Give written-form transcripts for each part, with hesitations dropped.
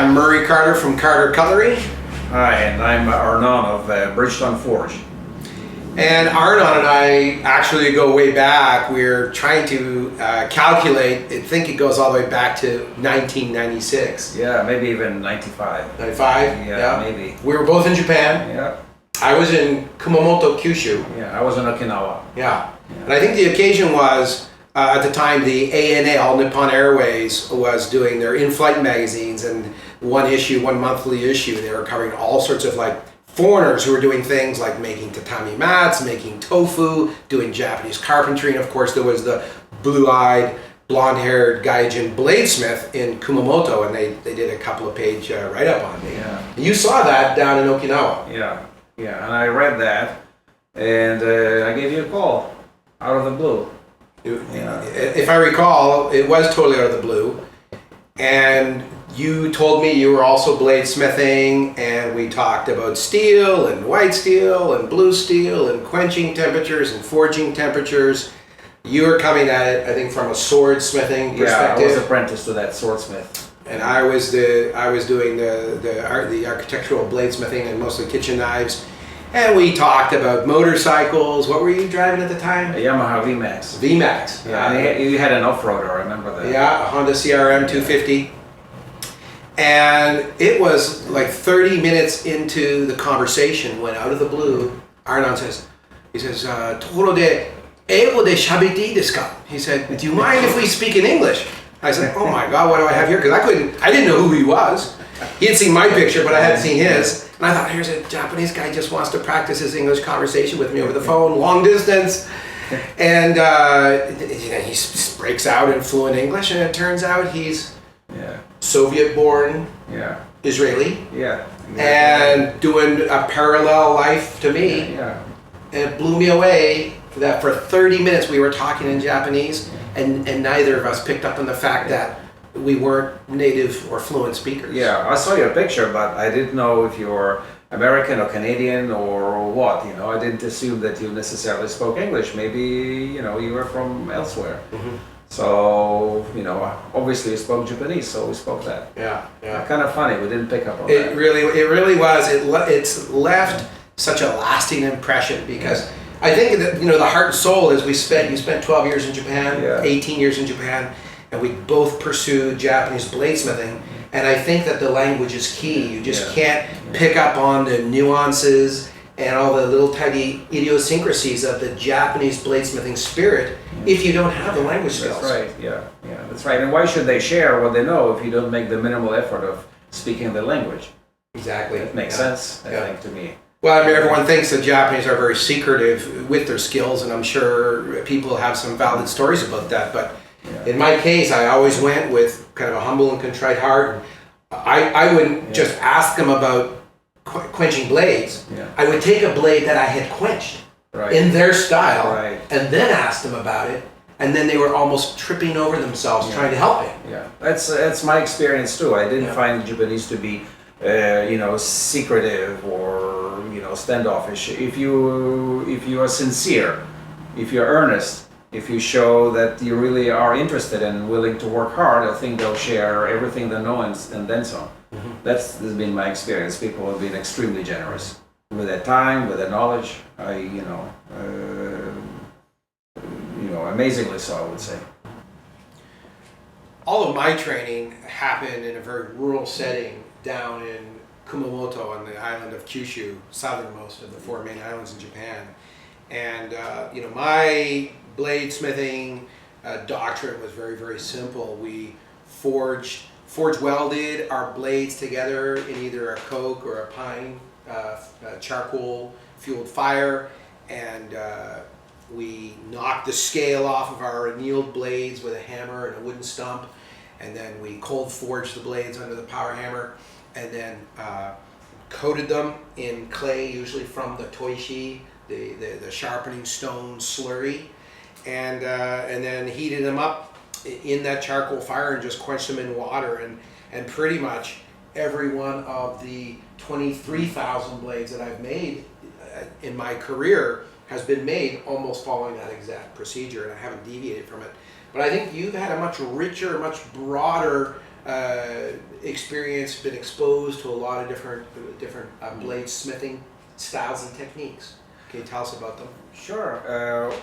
I'm Murray Carter from Carter Cutlery. Hi, and I'm Arnon of Bridgetown Forge. And Arnon and I actually go way back. We're trying to calculate, I think it goes all the way back to 1996. Yeah, maybe even 95. 95? Yeah, maybe. We were both in Japan. Yeah. I was in Kumamoto, Kyushu. Yeah, I was in Okinawa. Yeah. And I think the occasion was, at the time, the ANA, All Nippon Airways, was doing their in-flight magazines, and one monthly issue, they were covering all sorts of like foreigners who were doing things like making tatami mats, making tofu, doing Japanese carpentry, and of course there was the blue-eyed, blonde-haired gaijin bladesmith in Kumamoto, and they did a couple of page write-up on me. Yeah. You saw that down in Okinawa. Yeah, and I read that, and I gave you a call out of the blue. If I recall, it was totally out of the blue, and you told me you were also bladesmithing, and we talked about steel and white steel and blue steel and quenching temperatures and forging temperatures. You were coming at it, I think, from a swordsmithing perspective. Yeah, I was apprenticed to that swordsmith. And I was doing the architectural bladesmithing and mostly kitchen knives. And we talked about motorcycles. What were you driving at the time? A Yamaha VMAX. VMAX. Yeah, and you had an off-roader, I remember that. Yeah, a Honda CRM 250. And it was like 30 minutes into the conversation when out of the blue, Arnon says, Toro de eigo de shabite ii desu ka? He said, do you mind if we speak in English? I said, oh my God, what do I have here? Because I didn't know who he was. He had seen my picture, but I hadn't seen his. And I thought, here's a Japanese guy just wants to practice his English conversation with me over the phone, long distance. And he breaks out in fluent English, and it turns out he's Soviet-born, Israeli, and doing a parallel life to me. And it blew me away that for 30 minutes we were talking in Japanese, and neither of us picked up on the fact that we weren't native or fluent speakers. Yeah, I saw your picture, but I didn't know if you were American or Canadian or what. I didn't assume that you necessarily spoke English. Maybe, you were from elsewhere. Mm-hmm. So, obviously you spoke Japanese, so we spoke that. Yeah. Kind of funny, we didn't pick up on it. That. It really was. It's left such a lasting impression because I think that, the heart and soul is you spent 12 years in Japan, 18 years in Japan, and we both pursued Japanese bladesmithing. And I think that the language is key. You just can't pick up on the nuances and all the little tiny idiosyncrasies of the Japanese bladesmithing spirit if you don't have the language skills. That's right, that's right. And why should they share what they know if you don't make the minimal effort of speaking the language? Exactly. It makes sense, I think, to me. Well, I mean, everyone thinks the Japanese are very secretive with their skills, and I'm sure people have some valid stories about that, but in my case, I always went with kind of a humble and contrite heart. I wouldn't just ask them about quenching blades. I would take a blade that I had quenched in their style and then ask them about it. And then they were almost tripping over themselves trying to help me. Yeah, that's my experience too. I didn't find the Japanese to be, secretive or standoffish. If you are sincere, if you're earnest, if you show that you really are interested and willing to work hard, I think they'll share everything they know and then some. Mm-hmm. That's been my experience. People have been extremely generous with their time, with their knowledge. Amazingly so, I would say. All of my training happened in a very rural setting down in Kumamoto on the island of Kyushu, southernmost of the four main islands in Japan. And my bladesmithing doctrine was very, very simple. We forge welded our blades together in either a coke or a pine charcoal fueled fire, and we knocked the scale off of our annealed blades with a hammer and a wooden stump, and then we cold forged the blades under the power hammer, and then coated them in clay, usually from the toishi, the sharpening stone slurry, and then heated them up in that charcoal fire and just quenched them in water, and pretty much every one of the 23,000 blades that I've made in my career has been made almost following that exact procedure, and I haven't deviated from it. But I think you've had a much richer, much broader experienced, been exposed to a lot of different bladesmithing styles and techniques. Can you tell us about them? Sure.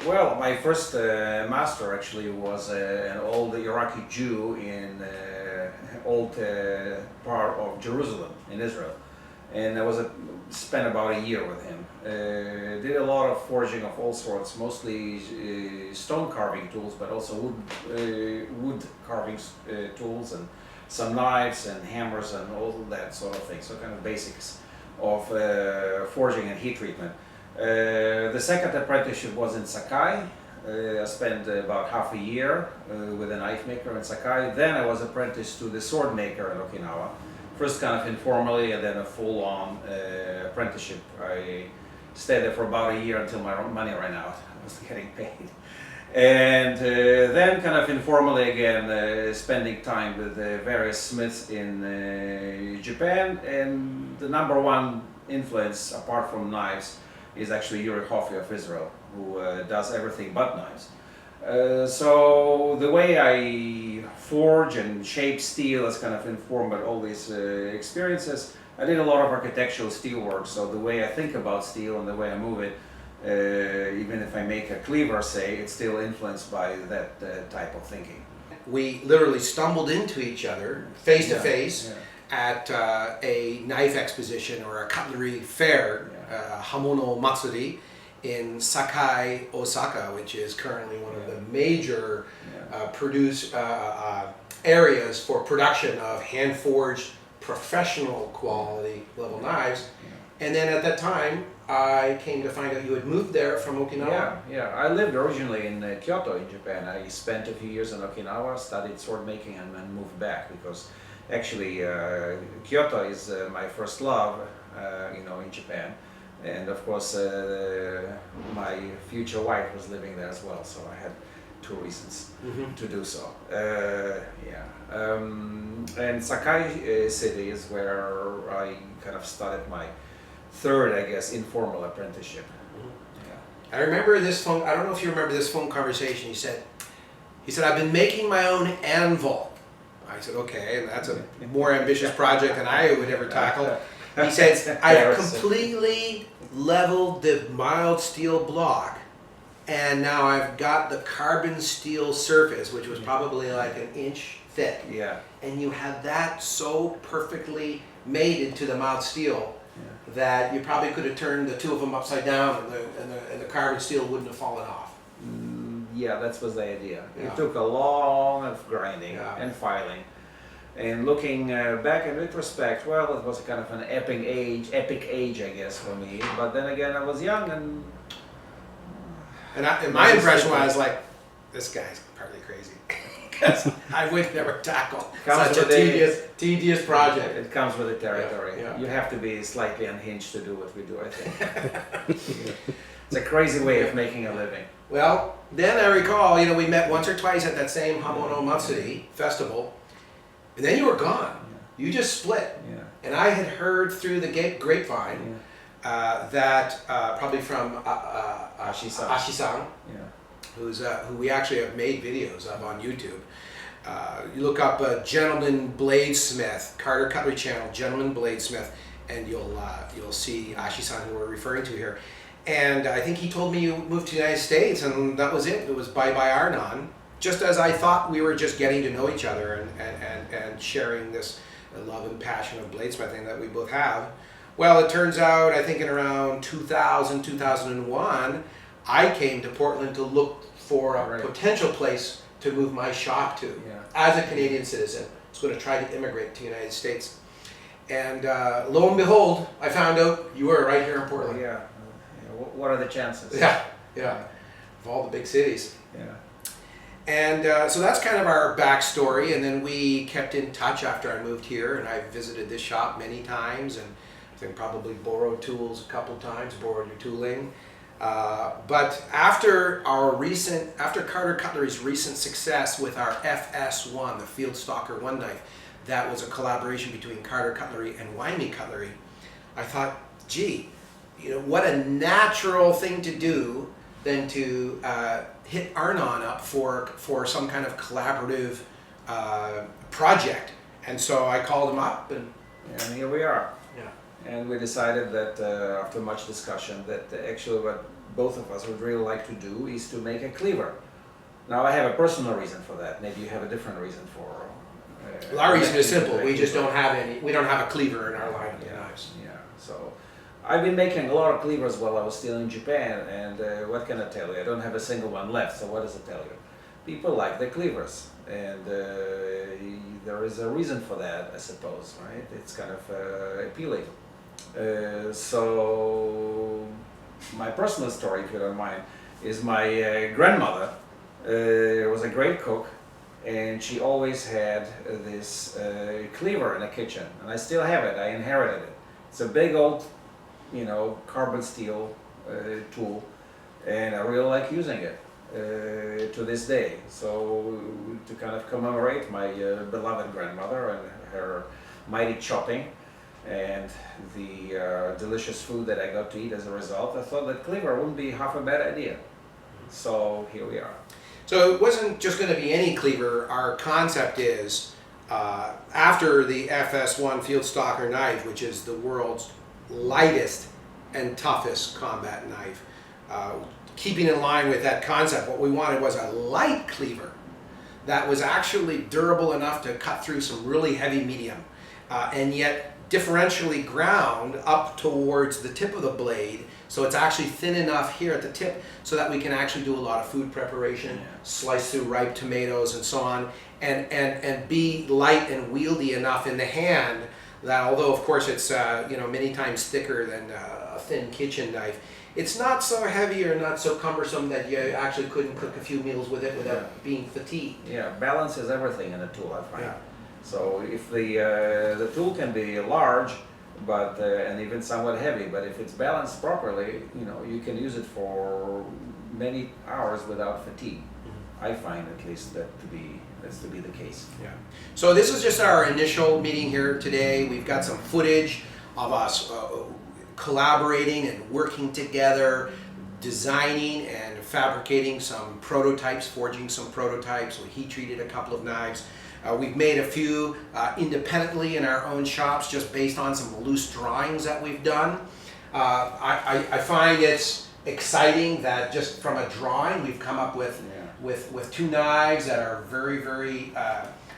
Well, my first master actually was an old Iraqi Jew in old part of Jerusalem in Israel, and I spent about a year with him. Did a lot of forging of all sorts, mostly stone carving tools, but also wood carving tools, and some knives and hammers and all that sort of thing. So kind of basics of forging and heat treatment. The second apprenticeship was in Sakai. I spent about half a year with a knife maker in Sakai. Then I was apprenticed to the sword maker in Okinawa. First kind of informally, and then a full-on apprenticeship. I stayed there for about a year until my money ran out. I was getting paid. And then kind of informally again, spending time with various smiths in Japan. And the number one influence, apart from knives, is actually Yuri Hofi of Israel, who does everything but knives. So the way I forge and shape steel is kind of informed by all these experiences. I did a lot of architectural steel work, so the way I think about steel and the way I move it, even if I make a cleaver, say, it's still influenced by that type of thinking. We literally stumbled into each other face to face at a knife exposition or a cutlery fair, Hamono Matsuri, in Sakai, Osaka, which is currently one of the major areas for production of hand-forged, professional quality level knives. And then at that time, I came to find out you had moved there from Okinawa. Yeah. I lived originally in Kyoto in Japan. I spent a few years in Okinawa, studied sword making, and then moved back because actually Kyoto is my first love, in Japan. And of course, my future wife was living there as well, so I had two reasons to do so. And Sakai City is where I kind of started my third, I guess, informal apprenticeship. I remember this phone. I don't know if you remember this phone conversation. He said, "I've been making my own anvil." I said, "Okay, and that's a more ambitious project than I would ever tackle." He says, "I've completely leveled the mild steel block, and now I've got the carbon steel surface, which was probably like an inch thick. And you have that so perfectly mated to the mild steel that you probably could have turned the two of them upside down, and the carbon steel wouldn't have fallen off." Yeah, that was the idea. It took a long of grinding and filing. And looking back in retrospect, well, it was kind of an epic age, I guess, for me. But then again, I was young and my impression was like, this guy's partly crazy. Because I would never tackle such a tedious project. It comes with the territory. You have to be slightly unhinged to do what we do, I think. It's a crazy way of making a living. Well, then I recall, we met once or twice at that same Hamono Matsuri festival. And then you were gone. You just split. And I had heard through the grapevine that probably from Ashi-san, who we actually have made videos of on YouTube. You look up Gentleman Bladesmith, Carter Cutlery channel, Gentleman Bladesmith, and you'll see Ashi-san, who we're referring to here. And I think he told me you moved to the United States, and that was it. It was bye-bye Arnon. Just as I thought we were just getting to know each other and sharing this love and passion of bladesmithing that we both have. Well, it turns out, I think in around 2000, 2001, I came to Portland to look for a potential place to move my shop to as a Canadian citizen. I was going to try to immigrate to the United States. And lo and behold, I found out you were right here in Portland. What are the chances? Of all the big cities. And so that's kind of our backstory, and then we kept in touch after I moved here, and I visited this shop many times, and I think probably borrowed tools a couple times, borrowed your tooling. But after Carter Cutlery's recent success with our FS1, the Field Stalker One knife, that was a collaboration between Carter Cutlery and Wyoming Cutlery, I thought, gee, what a natural thing to do than to hit Arnon up for some kind of collaborative project And so I called him up, and here we are. yeah. And we decided that after much discussion that actually what both of us would really like to do is to make a cleaver. Now I have a personal reason for that. Maybe you have a different reason for. Well, our reason is simple. We just don't have any. We don't have a cleaver in our line of knives. Yeah. So I've been making a lot of cleavers while I was still in Japan, and what can I tell you? I don't have a single one left. So what does it tell you? People like the cleavers, and there is a reason for that, I suppose. Right? It's kind of appealing. So my personal story, if you don't mind, is my grandmother was a great cook, and she always had this cleaver in the kitchen, and I still have it. I inherited it. It's a big old, carbon steel tool, and I really like using it to this day. So to kind of commemorate my beloved grandmother and her mighty chopping, and the delicious food that I got to eat as a result, I thought that cleaver wouldn't be half a bad idea. So here we are. So it wasn't just going to be any cleaver. Our concept is, after the FS1 Field Stalker knife, which is the world's lightest and toughest combat knife, keeping in line with that concept, what we wanted was a light cleaver that was actually durable enough to cut through some really heavy medium, and yet differentially ground up towards the tip of the blade, so it's actually thin enough here at the tip so that we can actually do a lot of food preparation, slice through ripe tomatoes and so on, and be light and wieldy enough in the hand that, although of course it's many times thicker than a thin kitchen knife, it's not so heavy or not so cumbersome that you actually couldn't cook a few meals with it without being fatigued. Yeah, balance is everything in a tool, I find. Yeah. So if the tool can be large, but and even somewhat heavy, but if it's balanced properly, you can use it for many hours without fatigue. Mm-hmm. I find at least that's to be the case. Yeah. So this is just our initial meeting here today. We've got some footage of us collaborating and working together, designing and fabricating some prototypes, forging some prototypes. We heat treated a couple of knives. We've made a few independently in our own shops just based on some loose drawings that we've done. I find it's exciting that just from a drawing we've come up with two knives that are very, very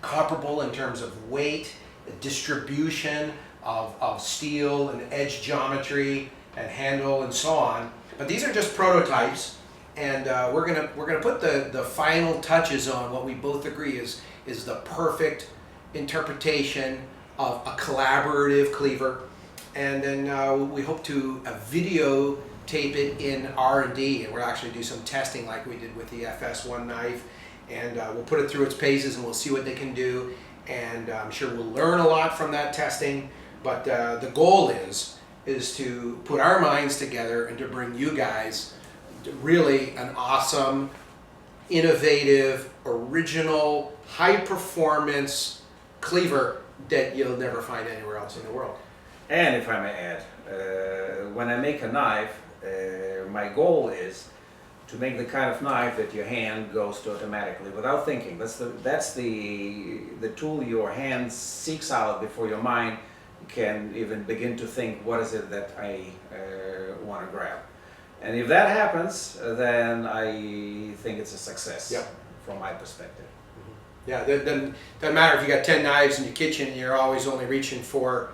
comparable in terms of weight, distribution of steel and edge geometry and handle and so on. But these are just prototypes, and we're gonna put the final touches on what we both agree is the perfect interpretation of a collaborative cleaver, and then we hope to videotape it in R&D, and we'll actually do some testing like we did with the FS1 knife, and we'll put it through its paces and we'll see what they can do, and I'm sure we'll learn a lot from that testing, but the goal is to put our minds together and to bring you guys really an awesome, innovative, original, high-performance cleaver that you'll never find anywhere else in the world. And if I may add, when I make a knife, my goal is to make the kind of knife that your hand goes to automatically without thinking. That's the tool your hand seeks out before your mind can even begin to think, what is it that I want to grab? And if that happens, then I think it's a success. Yep. From my perspective. Yeah, doesn't matter if you got 10 knives in your kitchen, you're always only reaching for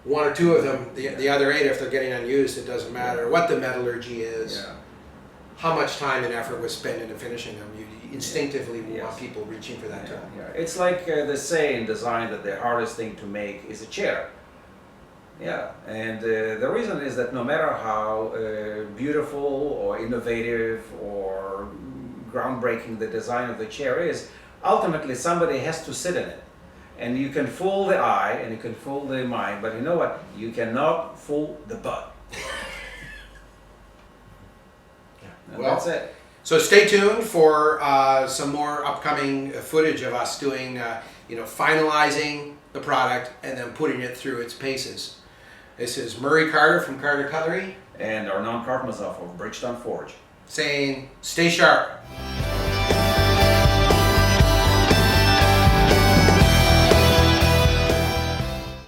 one or two of them. The other 8, if they're getting unused, it doesn't matter what the metallurgy is, how much time and effort was spent into finishing them. You instinctively want people reaching for that too. Yeah. It's like they say in design that the hardest thing to make is a chair. Yeah, and the reason is that no matter how beautiful or innovative or groundbreaking the design of the chair is, ultimately somebody has to sit in it. And you can fool the eye and you can fool the mind, but you know what? You cannot fool the butt. Well, that's it. So stay tuned for some more upcoming footage of us doing, finalizing the product and then putting it through its paces. This is Murray Carter from Carter Cutlery And Arnon Kartmazov of Bridgetown Forge. saying, stay sharp.